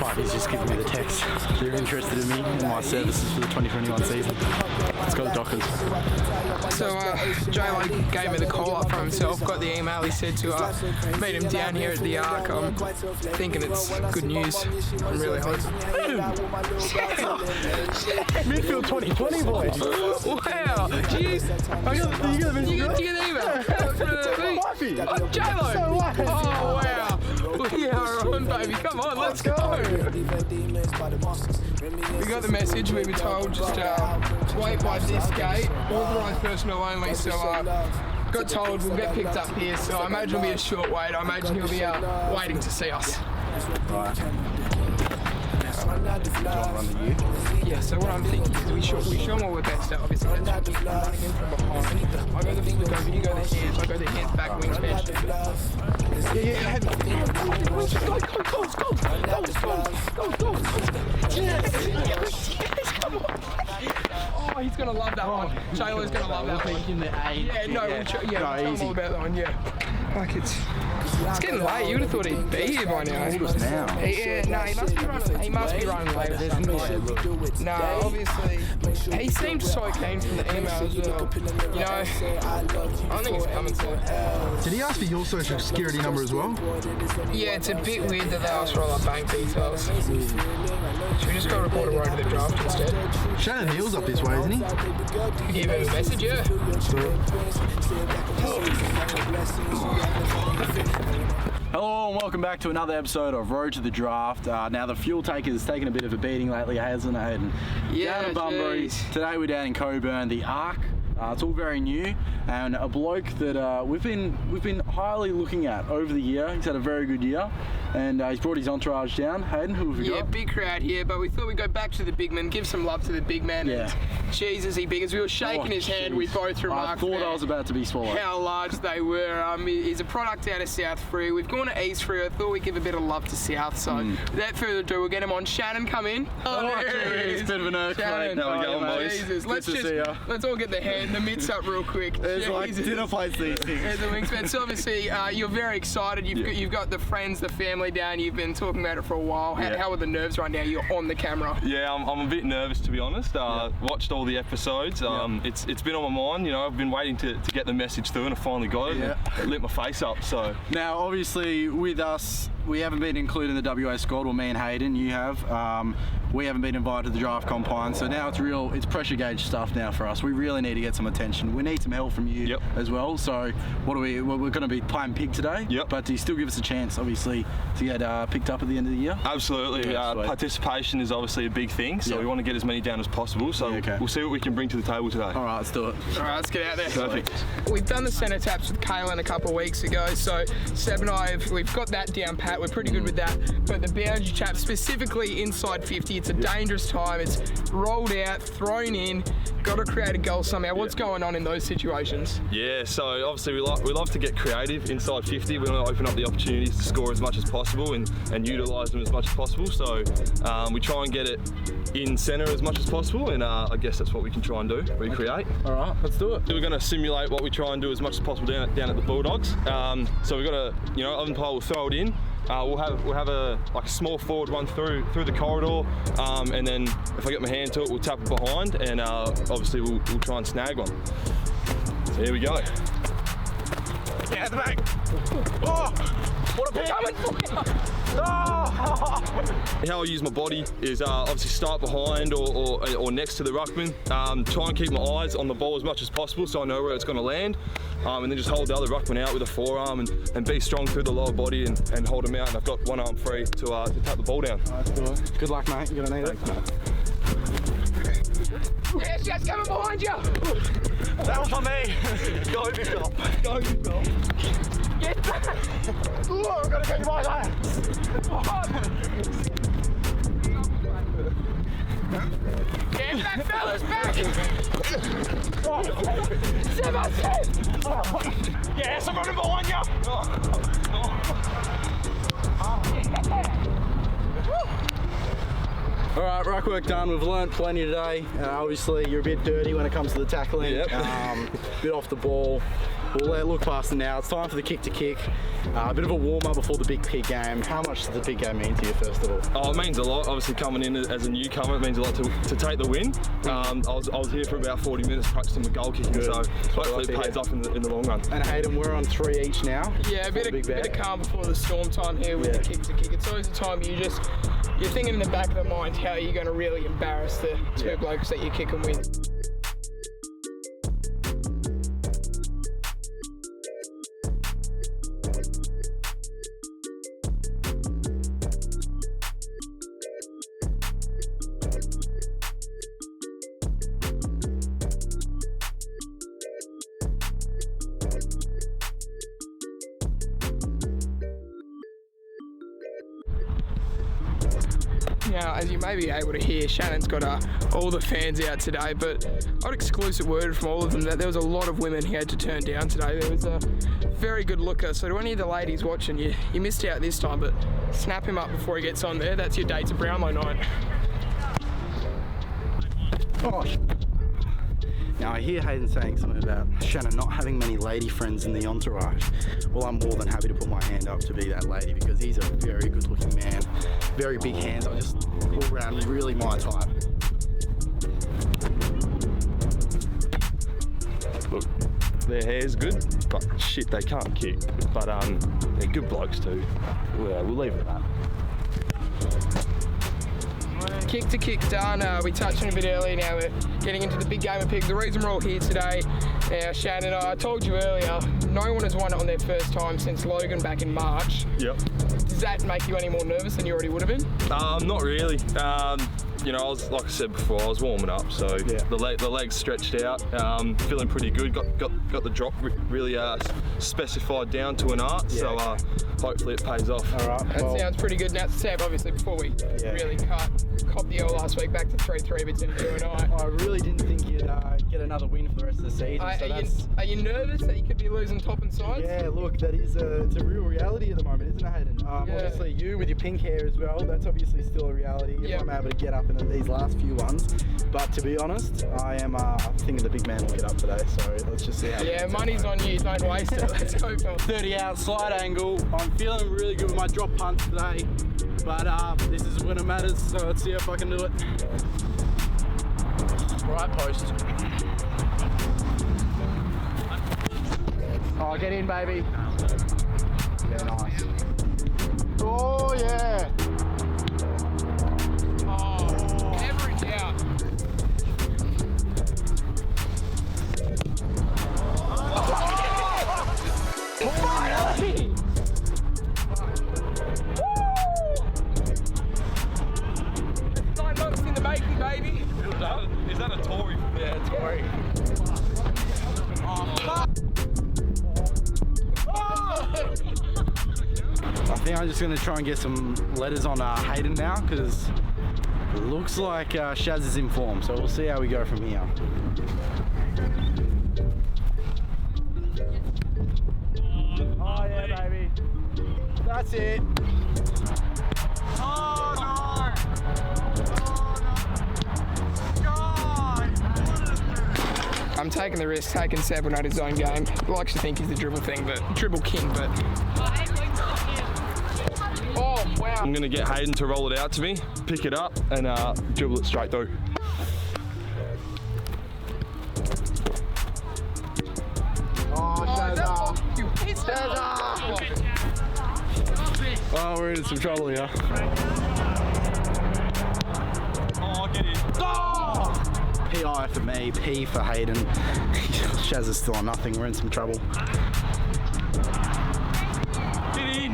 Fyfey's just giving me the text. They're interested in me and my services for the 2021 season. Let's go Dockers. So J-Lo gave me the call up for himself, got the email. He said to meet him down here at the Arc. I'm thinking it's good news. I'm really hoping. Midfield 2020 boys. Wow, jeez. Did you get the email? Fyfey. Oh, J-Lo. So what? Oh, wow. We are on, baby. Come on, let's go. We got the message. We were told just wait by this gate. Authorised personnel only. So got told we'll get picked up here. So I imagine it'll be a short wait. I imagine he'll be waiting to see us. Right. Yeah, so what I'm thinking is we show him what we're best at. Obviously, that's running in from behind. I go the flick over, you go the hands. I go the hands back, wingspan. Yeah. Goals. Yes, come on. Oh, he's gonna love that one. J-Lo's gonna love that one. Yeah, no, we'll tell him all about that one. Yeah, like it's getting late. You would have thought he'd be here by now. He must be running late. No, obviously, he seemed so keen from the email as well. You know, I think he's coming soon. Did he ask for your social security number as well? Yeah, it's a bit weird that they asked for all our bank details. Should we just go record a road to the draft instead? Shannon Neale's up this way, isn't he? Give him a message, yeah. Hello and welcome back to another episode of Road to the Draft. Now the fuel tanker has taken a bit of a beating lately, hasn't it? Yeah, down at Bunbury. Today we're down in Coburn, the Arc. It's all very new, and a bloke that we've been highly looking at over the year. He's had a very good year, and he's brought his entourage down. Hayden, who have we got? Yeah, big crowd here, but we thought we'd go back to the big man, give some love to the big man. Yeah. And Jesus, he big. As we were shaking his hand, we both remarked I thought I was about to be swallowed. How large they were. He's a product out of South Free. We've gone to East Free. I thought we'd give a bit of love to South. So without further ado, we'll get him on. Shannon, come in. Oh, there he is. Bit of an earthquake. Now we go, boys. Jesus. Let's all get the mitts up real quick. There's like dinner plates these things. There's the wingspan. So obviously, you're very excited. You've got the friends, the family down. You've been talking about it for a while. How are the nerves right now? You're on the camera. Yeah, I'm a bit nervous, to be honest. Watched all the episodes. It's been on my mind. You know, I've been waiting to get the message through, and I finally got it. Yeah. It lit my face up. So now, obviously, with us, we haven't been included in the WA squad. Well, me and Hayden, you have. We haven't been invited to the draft combine, so now it's pressure gauge stuff now for us. We really need to get some attention. We need some help from you as well. So we're going to be playing pig today. But do you still give us a chance, obviously, to get picked up at the end of the year? Absolutely. Participation is obviously a big thing, so we want to get as many down as possible. So we'll see what we can bring to the table today. All right, let's do it. All right, let's get out there. Perfect. We've done the centre taps with Kaylin a couple of weeks ago, so Seb and I, we've got that down pat. We're pretty good with that. But the boundary tap, specifically inside 50, it's a dangerous time. It's rolled out, thrown in, got to create a goal somehow. What's going on in those situations? Yeah, so obviously we love to get creative inside 50. We want to open up the opportunities to score as much as possible and utilise them as much as possible. So we try and get it in centre as much as possible, and I guess that's what we can try and do, recreate. All right, let's do it. So we're going to simulate what we try and do as much as possible down at the Bulldogs. So we've got a, umpire will throw it in. We'll have a small forward one through the corridor, and then if I get my hand to it, we'll tap it behind, and obviously we'll try and snag one. So here we go. Yeah, at the back. Oh, what a pick! How I use my body is obviously start behind or next to the ruckman. Try and keep my eyes on the ball as much as possible so I know where it's going to land. And then just hold the other ruckman out with a forearm and be strong through the lower body and hold him out. And I've got one arm free to tap the ball down. Good luck, mate. You're going to need it. Yes, coming behind you. That one's on me. Go yourself. Get back. Ooh, I've got to get you by there. Get back, fellas, back. Yes, I'm running behind you. All right, ruck work done. We've learnt plenty today. Obviously, you're a bit dirty when it comes to the tackling. Bit off the ball. we'll look past it now. It's time for the kick to kick. A bit of a warm-up before the big pig game. How much does the big game mean to you, first of all? Oh, it means a lot. Obviously, coming in as a newcomer, it means a lot to take the win. I was here for about 40 minutes practicing with goal kicking, so hopefully it pays off in the long run. And Hayden, we're on 3 each now. Yeah, a bit of calm before the storm time here with the kick to kick. It's always a time you're thinking in the back of the mind how you're going to really embarrass the two blokes that you kick and win. Now, as you may be able to hear, Shannon's got all the fans out today, but I'd exclusive word from all of them that there was a lot of women he had to turn down today. There was a very good looker, so to any of the ladies watching, you missed out this time, but snap him up before he gets on there. That's your date to Brownlow night. Gosh. Now I hear Hayden saying something about Shannon not having many lady friends in the entourage. Well, I'm more than happy to put my hand up to be that lady because he's a very good looking man. Very big hands, I just all around really my type. Look, their hair's good, but shit, they can't kick. But they're good blokes too. We'll leave it at that. Kick to kick done. We touched on it a bit earlier. Now we're getting into the big game of pigs. The reason we're all here today, Shannon, I told you earlier, no one has won it on their first time since Logan back in March. Yep. Does that make you any more nervous than you already would have been? Not really. You know, like I said before, I was warming up, so the legs stretched out, feeling pretty good. Got the drop really specified down to an art, so hopefully it pays off. All right. That sounds pretty good. Now, Sam, obviously, before we really cop the L last week back to 3-3, but it's into a night. I really didn't think you'd get another win for the rest of the season. Are you nervous that you could be losing top and sides? Yeah, look, that is it's a real reality at the moment, isn't it, Hayden? Obviously, you with your pink hair as well, that's obviously still a reality if I'm able to get up in these last few ones. But to be honest, I am thinking the big man will get up today, so let's just see how money's on you, don't waste it. Let's go, Phil. 30 out, slide angle. I'm feeling really good with my drop punch today, but this is when it matters, so let's see if I can do it. Right post. Oh, get in, baby. Yeah, nice. Oh, yeah. Oh, average out. Finally! 9 months in the making, baby. Is that a Tory? Yeah, Tory. I think I'm just going to try and get some letters on Hayden now because it looks like Shaz is in form, so we'll see how we go from here. Oh yeah, baby. That's it. Oh no! I'm taking the risk, taking Seb at his own game. He likes to think he's the dribble thing, but dribble king, but. Oh, wow. I'm gonna get Hayden to roll it out to me, pick it up, and dribble it straight through. Oh, we're in some trouble here. Oh, get in. Oh! PI for me, P for Hayden. Shaz is still on nothing, we're in some trouble. Get in.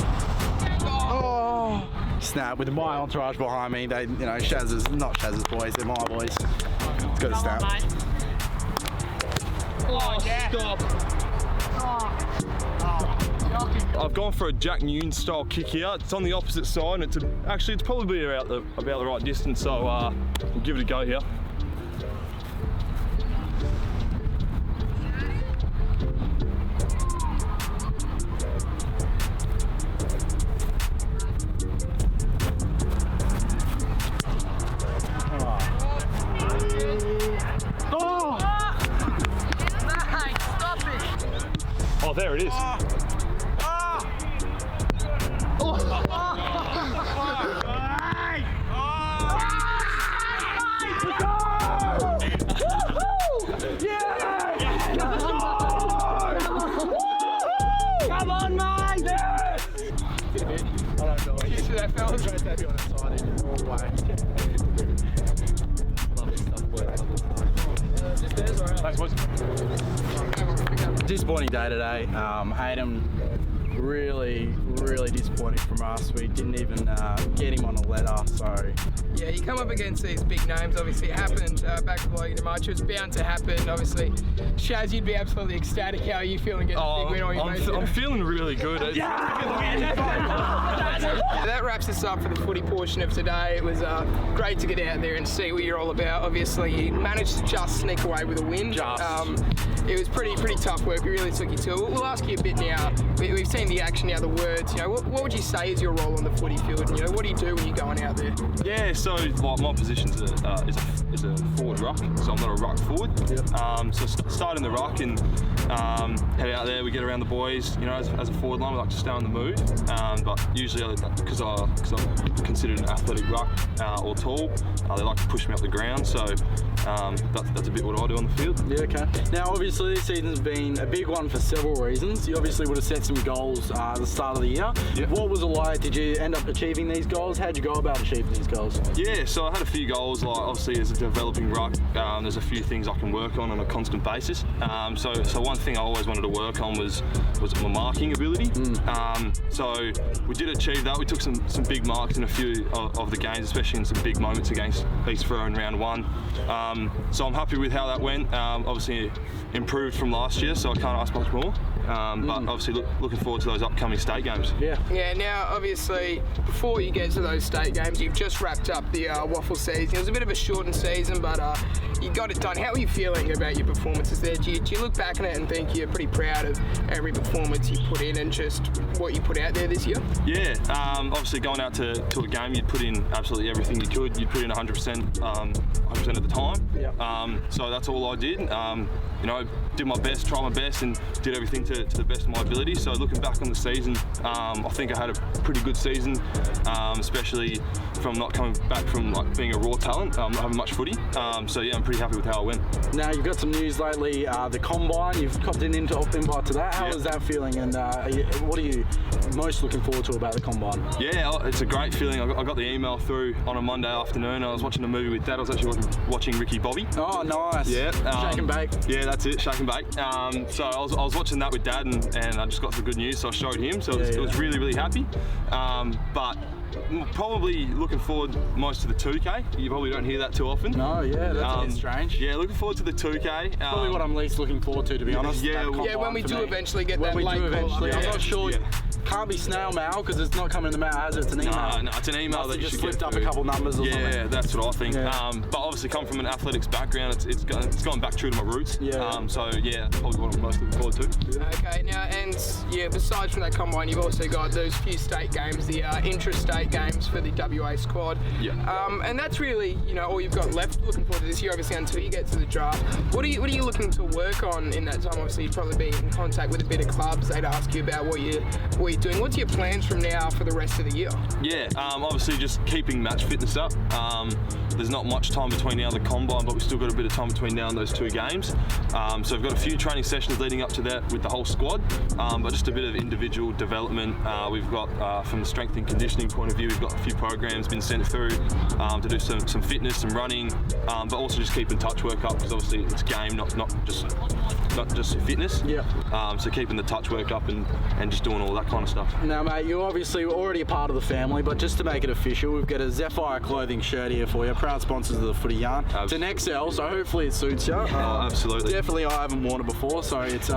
Oh! Snap, with my entourage behind me, they, Shaz is not Shaz's boys, they're my boys. Got a snap. Oh, stop. I've gone for a Jack Newton style kick here. It's on the opposite side, and it's probably about the right distance, so we'll give it a go here. for that, fellas. Great to have you on our side here, all the way. Thanks, boys. Disappointing day today. Hayden, really disappointing from us. We didn't even get him on a letter, so. Yeah, you come up against these big names. Obviously, it happened back to Logan in March. It was bound to happen. Obviously, Shaz, you'd be absolutely ecstatic. How are you feeling getting the big win on your mates? I'm feeling really good. That wraps us up for the footy portion of today. It was great to get out there and see what you're all about. Obviously, you managed to just sneak away with a win. It was pretty tough work. We really took you to it. We'll ask you a bit now. We've seen the action now, the words. You know, what would you say is your role on the footy field? And, you know, what do you do when you're going out there? Yeah, so like, my position is a forward ruck, so I'm not a ruck forward. Yep. So start in the ruck and head out there. We get around the boys. You know, as a forward line, we like to stay on the move. But usually, because I'm considered an athletic ruck or tall, they like to push me up the ground. So that's a bit what I do on the field. Yeah, okay. Now, obviously, this season's been a big one for several reasons. You obviously would have set some goals at the start of the year. Yep. What was it like? Did you end up achieving these goals? How'd you go about achieving these goals? Yeah, so I had a few goals. Like obviously, as a developing ruck, there's a few things I can work on a constant basis. So one thing I always wanted to work on was my marking ability. So we did achieve that. We took some big marks in a few of the games, especially in some big moments against East Furrow in round 1. So I'm happy with how that went. Obviously improved from last year, so I can't ask much more. But obviously looking forward to those upcoming state games. Yeah, now obviously before you get to those state games, you've just wrapped up the waffle season. It was a bit of a shortened season, but you got it done. How are you feeling about your performances there? Do you look back on it and think you're pretty proud of every performance you put in and just what you put out there this year? Yeah, obviously going out to a game, you'd put in absolutely everything you could. You'd put in 100% of the time. So that's all I did. You know, did my best, tried my best, and did everything to the best of my ability. So looking back on the season, I think I had a pretty good season, especially from not coming back from like being a raw talent, not having much footy. So yeah, I'm pretty happy with how it went. Now you've got some news lately, the combine. You've copped an invite to that. How is that feeling? And what are you most looking forward to about the combine? Yeah, it's a great feeling. I got the email through on a Monday afternoon. I was watching a movie with Dad. I was actually watching Ricky Bobby. Oh, nice. Yeah. Shake and bake. Yeah, that's it. Shake and bake. So I was watching that with Dad, and I just got the good news. So I showed him. So it was really happy. But probably looking forward most to the 2K. You probably don't hear that too often. No, yeah, that's a bit strange. Yeah, looking forward to the 2K. Probably what I'm least looking forward to be honest. Yeah, when we do eventually get that late call. I'm not sure. Can't be snail mail because it's not coming in the mail, has it? It's an email. No, it's an email that you just should slipped get up through. a couple numbers or something. Yeah, that's what I think. Yeah. But obviously, come from an athletics background, it's gone back true to my roots. So yeah, probably what I'm most looking forward to. Okay, now and besides from that combine, you've also got those few state games, the intra-state games for the WA squad. And that's really all you've got left. Looking forward to this year, obviously, until you get to the draft. What are you looking to work on in that time? Obviously, you'd probably be in contact with a bit of clubs. They'd ask you about what you're doing. What's your plans from now for the rest of the year? Yeah, obviously just keeping match fitness up. There's not much time between now and the combine, but we've still got a bit of time between now and those 2 games. So we've got a few training sessions leading up to that with the whole squad, but just a bit of individual development. We've got, from the strength and conditioning point of view, we've got a few programs been sent through to do some fitness, some running, but also just keeping touch work up because obviously it's game, not just fitness. So keeping the touch work up and just doing all that kind of stuff. Now, mate, you're obviously already a part of the family, but just to make it official, we've got a Zephyr clothing shirt here for you. Proud sponsors of the Footy Yarn. It's an XL, so hopefully it suits you. Absolutely. Definitely, I haven't worn it before, so it's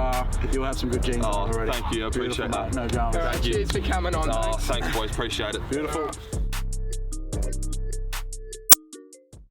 you'll have some good jeans on already. Thank you, I appreciate that. No drama. Cheers for coming on. Thanks, boys. Appreciate it. Beautiful.